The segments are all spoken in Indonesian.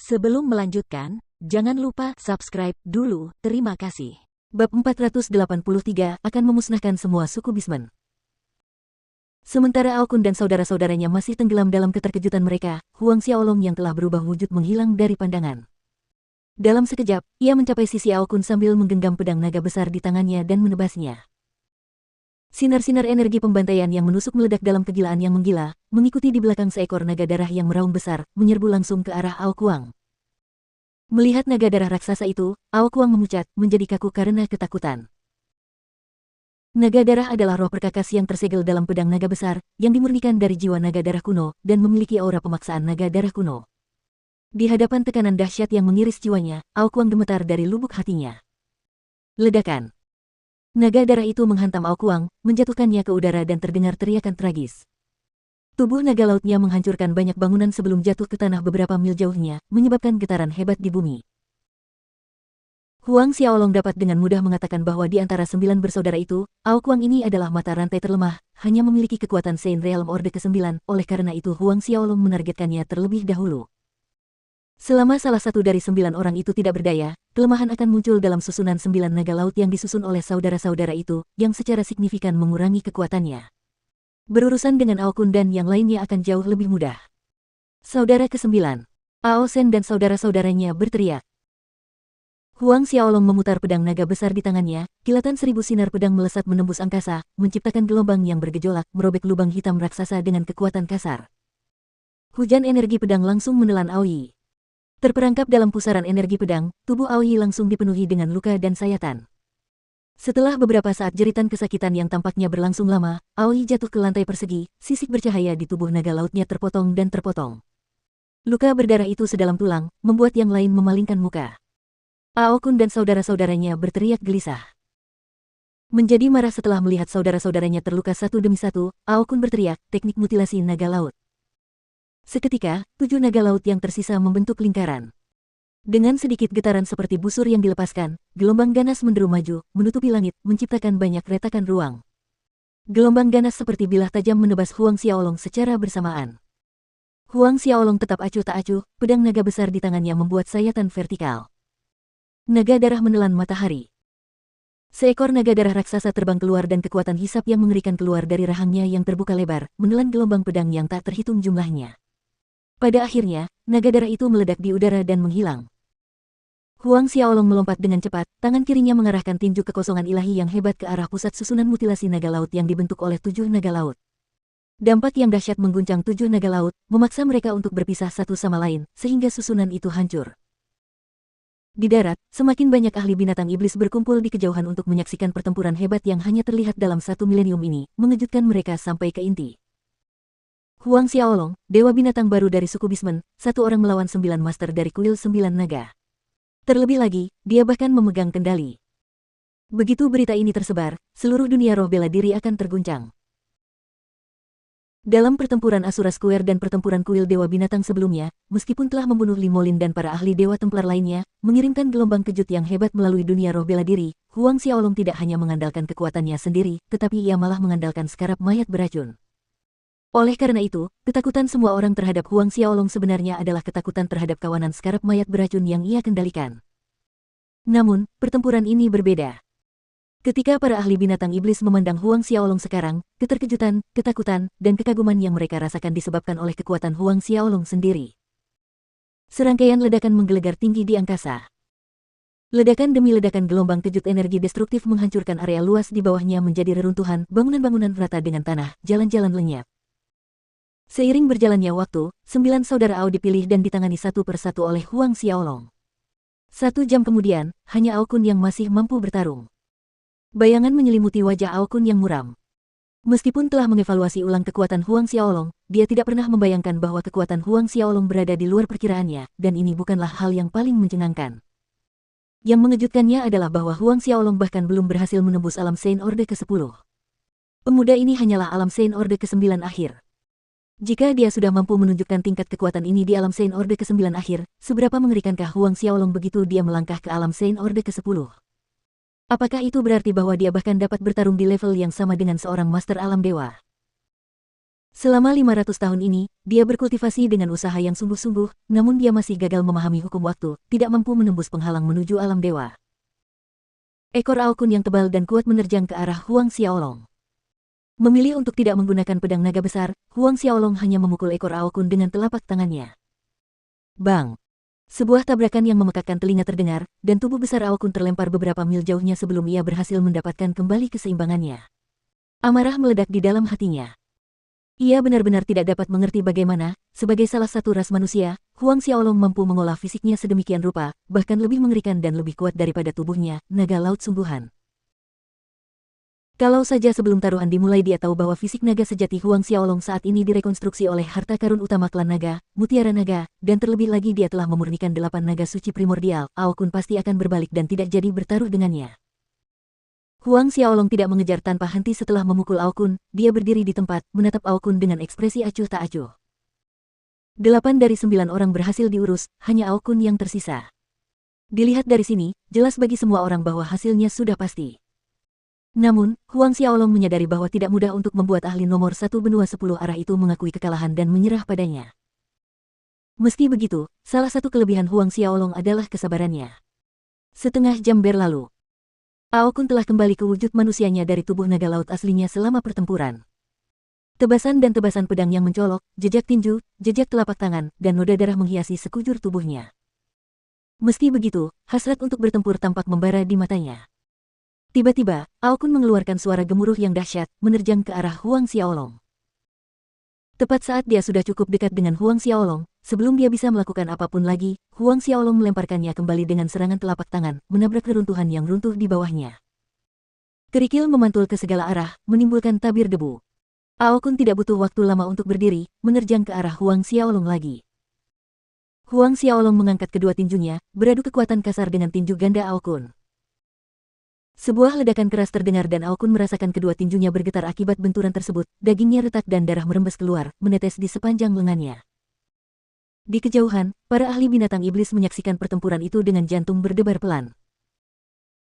Sebelum melanjutkan, jangan lupa subscribe dulu, terima kasih. Bab 483 akan memusnahkan semua suku Bisman. Sementara Ao Kun dan saudara-saudaranya masih tenggelam dalam keterkejutan mereka, Huang Xiaolong yang telah berubah wujud menghilang dari pandangan. Dalam sekejap, ia mencapai sisi Ao Kun sambil menggenggam pedang naga besar di tangannya dan menebasnya. Sinar-sinar energi pembantaian yang menusuk meledak dalam kegilaan yang menggila, mengikuti di belakang seekor naga darah yang meraung besar, menyerbu langsung ke arah Ao Kuang. Melihat naga darah raksasa itu, Ao Kuang memucat, menjadi kaku karena ketakutan. Naga darah adalah roh perkakas yang tersegel dalam pedang naga besar, yang dimurnikan dari jiwa naga darah kuno, dan memiliki aura pemaksaan naga darah kuno. Di hadapan tekanan dahsyat yang mengiris jiwanya, Ao Kuang gemetar dari lubuk hatinya. Ledakan. Naga darah itu menghantam Ao Kuang, menjatuhkannya ke udara dan terdengar teriakan tragis. Tubuh naga lautnya menghancurkan banyak bangunan sebelum jatuh ke tanah beberapa mil jauhnya, menyebabkan getaran hebat di bumi. Huang Xiaolong dapat dengan mudah mengatakan bahwa di antara 9 bersaudara itu, Ao Kuang ini adalah mata rantai terlemah, hanya memiliki kekuatan Saint Realm Orde ke-9, oleh karena itu Huang Xiaolong menargetkannya terlebih dahulu. Selama salah satu dari 9 orang itu tidak berdaya, kelemahan akan muncul dalam susunan 9 naga laut yang disusun oleh saudara-saudara itu, yang secara signifikan mengurangi kekuatannya. Berurusan dengan Ao Kun dan yang lainnya akan jauh lebih mudah. Saudara ke-9, Ao Shen dan saudara-saudaranya berteriak. Huang Xiaolong memutar pedang naga besar di tangannya, kilatan 1000 sinar pedang melesat menembus angkasa, menciptakan gelombang yang bergejolak, merobek lubang hitam raksasa dengan kekuatan kasar. Hujan energi pedang langsung menelan Aoyi. Terperangkap dalam pusaran energi pedang, tubuh Aoyi langsung dipenuhi dengan luka dan sayatan. Setelah beberapa saat jeritan kesakitan yang tampaknya berlangsung lama, Aoyi jatuh ke lantai persegi, sisik bercahaya di tubuh naga lautnya terpotong dan terpotong. Luka berdarah itu sedalam tulang, membuat yang lain memalingkan muka. Ao Kun dan saudara-saudaranya berteriak gelisah. Menjadi marah setelah melihat saudara-saudaranya terluka satu demi satu, Ao Kun berteriak, teknik mutilasi naga laut. Seketika, 7 naga laut yang tersisa membentuk lingkaran. Dengan sedikit getaran seperti busur yang dilepaskan, gelombang ganas menderu maju, menutupi langit, menciptakan banyak retakan ruang. Gelombang ganas seperti bilah tajam menebas Huang Xiaolong secara bersamaan. Huang Xiaolong tetap acuh tak acuh, pedang naga besar di tangannya membuat sayatan vertikal. Naga darah menelan matahari. Seekor naga darah raksasa terbang keluar dan kekuatan hisap yang mengerikan keluar dari rahangnya yang terbuka lebar, menelan gelombang pedang yang tak terhitung jumlahnya. Pada akhirnya, naga darah itu meledak di udara dan menghilang. Huang Xiaolong melompat dengan cepat, tangan kirinya mengarahkan tinju kekosongan ilahi yang hebat ke arah pusat susunan mutilasi naga laut yang dibentuk oleh 7 naga laut. Dampak yang dahsyat mengguncang 7 naga laut, memaksa mereka untuk berpisah satu sama lain, sehingga susunan itu hancur. Di darat, semakin banyak ahli binatang iblis berkumpul di kejauhan untuk menyaksikan pertempuran hebat yang hanya terlihat dalam 1 milenium ini, mengejutkan mereka sampai ke inti. Huang Xiaolong, dewa binatang baru dari suku Bisman, 1 orang melawan 9 master dari kuil 9 naga. Terlebih lagi, dia bahkan memegang kendali. Begitu berita ini tersebar, seluruh dunia roh bela diri akan terguncang. Dalam pertempuran Asura Square dan pertempuran kuil dewa binatang sebelumnya, meskipun telah membunuh Limolin dan para ahli dewa templar lainnya, mengirimkan gelombang kejut yang hebat melalui dunia roh bela diri, Huang Xiaolong tidak hanya mengandalkan kekuatannya sendiri, tetapi ia malah mengandalkan skarab mayat beracun. Oleh karena itu, ketakutan semua orang terhadap Huang Xiaolong sebenarnya adalah ketakutan terhadap kawanan skarab mayat beracun yang ia kendalikan. Namun, pertempuran ini berbeda. Ketika para ahli binatang iblis memandang Huang Xiaolong sekarang, keterkejutan, ketakutan, dan kekaguman yang mereka rasakan disebabkan oleh kekuatan Huang Xiaolong sendiri. Serangkaian ledakan menggelegar tinggi di angkasa. Ledakan demi ledakan gelombang kejut energi destruktif menghancurkan area luas di bawahnya menjadi reruntuhan, bangunan-bangunan rata dengan tanah, jalan-jalan lenyap. Seiring berjalannya waktu, 9 saudara Ao dipilih dan ditangani satu persatu oleh Huang Xiaolong. 1 jam kemudian, hanya Ao Kun yang masih mampu bertarung. Bayangan menyelimuti wajah Ao Kun yang muram. Meskipun telah mengevaluasi ulang kekuatan Huang Xiaolong, dia tidak pernah membayangkan bahwa kekuatan Huang Xiaolong berada di luar perkiraannya, dan ini bukanlah hal yang paling mencengangkan. Yang mengejutkannya adalah bahwa Huang Xiaolong bahkan belum berhasil menembus alam Saint Orde ke-10. Pemuda ini hanyalah alam Saint Orde ke-9 akhir. Jika dia sudah mampu menunjukkan tingkat kekuatan ini di alam Saint Orde ke-9 akhir, seberapa mengerikankah Huang Xiaolong begitu dia melangkah ke alam Saint Orde ke-10? Apakah itu berarti bahwa dia bahkan dapat bertarung di level yang sama dengan seorang master alam dewa? Selama 500 tahun ini, dia berkultivasi dengan usaha yang sungguh-sungguh, namun dia masih gagal memahami hukum waktu, tidak mampu menembus penghalang menuju alam dewa. Ekor Aokun yang tebal dan kuat menerjang ke arah Huang Xiaolong. Memilih untuk tidak menggunakan pedang naga besar, Huang Xiaolong hanya memukul ekor Aokun dengan telapak tangannya. Bang! Sebuah tabrakan yang memekakkan telinga terdengar, dan tubuh besar Aokun terlempar beberapa mil jauhnya sebelum ia berhasil mendapatkan kembali keseimbangannya. Amarah meledak di dalam hatinya. Ia benar-benar tidak dapat mengerti bagaimana, sebagai salah satu ras manusia, Huang Xiaolong mampu mengolah fisiknya sedemikian rupa, bahkan lebih mengerikan dan lebih kuat daripada tubuhnya, naga laut sungguhan. Kalau saja sebelum taruhan dimulai dia tahu bahwa fisik naga sejati Huang Xiaolong saat ini direkonstruksi oleh harta karun utama klan naga, mutiara naga, dan terlebih lagi dia telah memurnikan 8 naga suci primordial, Aokun pasti akan berbalik dan tidak jadi bertaruh dengannya. Huang Xiaolong tidak mengejar tanpa henti setelah memukul Aokun, dia berdiri di tempat, menatap Aokun dengan ekspresi acuh tak acuh. 8 dari 9 orang berhasil diurus, hanya Aokun yang tersisa. Dilihat dari sini, jelas bagi semua orang bahwa hasilnya sudah pasti. Namun, Huang Xiaolong menyadari bahwa tidak mudah untuk membuat ahli nomor 1 benua 10 arah itu mengakui kekalahan dan menyerah padanya. Meski begitu, salah satu kelebihan Huang Xiaolong adalah kesabarannya. Setengah jam berlalu. Aokun telah kembali ke wujud manusianya dari tubuh naga laut aslinya selama pertempuran. Tebasan dan tebasan pedang yang mencolok, jejak tinju, jejak telapak tangan, dan noda darah menghiasi sekujur tubuhnya. Meski begitu, hasrat untuk bertempur tampak membara di matanya. Tiba-tiba, Aokun mengeluarkan suara gemuruh yang dahsyat, menerjang ke arah Huang Xiaolong. Tepat saat dia sudah cukup dekat dengan Huang Xiaolong, sebelum dia bisa melakukan apapun lagi, Huang Xiaolong melemparkannya kembali dengan serangan telapak tangan, menabrak reruntuhan yang runtuh di bawahnya. Kerikil memantul ke segala arah, menimbulkan tabir debu. Aokun tidak butuh waktu lama untuk berdiri, menerjang ke arah Huang Xiaolong lagi. Huang Xiaolong mengangkat kedua tinjunya, beradu kekuatan kasar dengan tinju ganda Aokun. Sebuah ledakan keras terdengar dan Aokun merasakan kedua tinjunya bergetar akibat benturan tersebut, dagingnya retak dan darah merembes keluar, menetes di sepanjang lengannya. Di kejauhan, para ahli binatang iblis menyaksikan pertempuran itu dengan jantung berdebar pelan.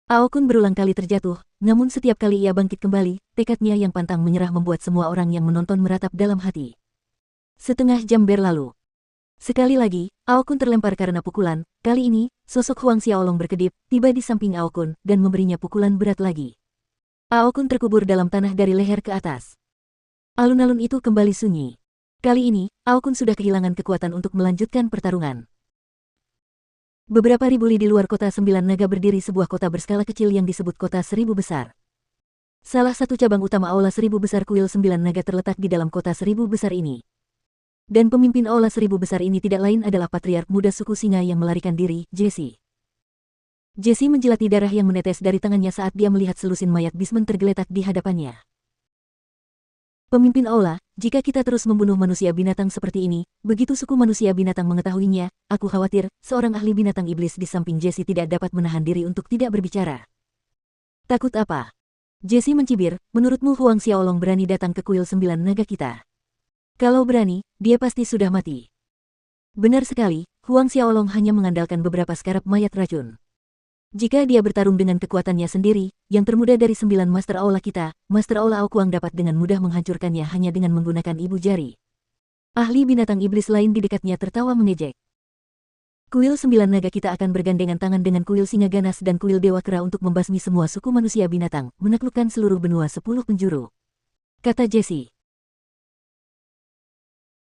Aokun berulang kali terjatuh, namun setiap kali ia bangkit kembali, tekadnya yang pantang menyerah membuat semua orang yang menonton meratap dalam hati. Setengah jam berlalu. Sekali lagi, Aokun terlempar karena pukulan, kali ini, sosok Huang Xiaolong berkedip, tiba di samping Aokun, dan memberinya pukulan berat lagi. Aokun terkubur dalam tanah dari leher ke atas. Alun-alun itu kembali sunyi. Kali ini, Aokun sudah kehilangan kekuatan untuk melanjutkan pertarungan. Beberapa ribu li di luar kota 9 naga berdiri sebuah kota berskala kecil yang disebut kota 1000 besar. Salah satu cabang utama Aula 1000 besar kuil 9 naga terletak di dalam kota 1000 besar ini. Dan pemimpin Aula 1000 besar ini tidak lain adalah patriark muda suku singa yang melarikan diri, Jesse. Jesse menjilati darah yang menetes dari tangannya saat dia melihat selusin mayat Bisman tergeletak di hadapannya. Pemimpin Aula, jika kita terus membunuh manusia binatang seperti ini, begitu suku manusia binatang mengetahuinya, aku khawatir, seorang ahli binatang iblis di samping Jesse tidak dapat menahan diri untuk tidak berbicara. Takut apa? Jesse mencibir, menurutmu Huang Xiaolong berani datang ke kuil 9 naga kita? Kalau berani, dia pasti sudah mati. Benar sekali, Huang Xiaolong hanya mengandalkan beberapa skarab mayat racun. Jika dia bertarung dengan kekuatannya sendiri, yang termuda dari 9 Master Aula kita, Master Aula Aokuang dapat dengan mudah menghancurkannya hanya dengan menggunakan ibu jari. Ahli binatang iblis lain di dekatnya tertawa mengejek. Kuil 9 naga kita akan bergandengan tangan dengan kuil singa ganas dan kuil dewa kera untuk membasmi semua suku manusia binatang, menaklukkan seluruh benua 10 penjuru. Kata Jesse.